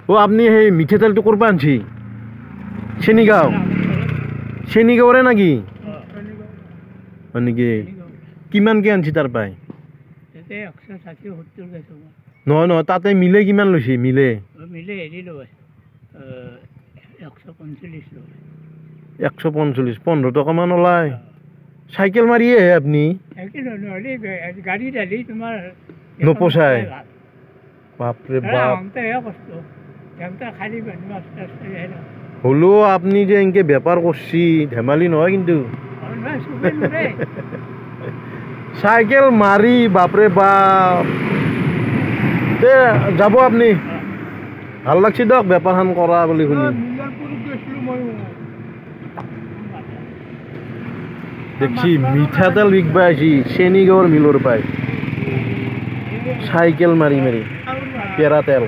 ও আপনি সেই মিঠা তেলটো কৰবা আনছি চেনিগাঁৱৰে নাকি হয় নেকি কিমানকে আনছি তাৰ পাই নহয় নহয় তাতে মিলে কিমান লৈছে মিলে 145 15 টকামান ওলায় চাইকেল মাৰিয়ে আহে আপুনি নপচায় বাপৰে বাপ হলেও আপনি যে এনেকে বেপাৰ করছি ধেমালি নহয় কিন্তু সাইকেল মারি বাপরে বাপ তে যাব আপনি ভাল লাগছে দক বেপার হান করা বলি শুনি দেখছি মিঠাতেল বিকবা আছি চেনিগাঁৱৰ মিলৰ পাই সাইকেল মাৰি মাৰি পেৰা তেল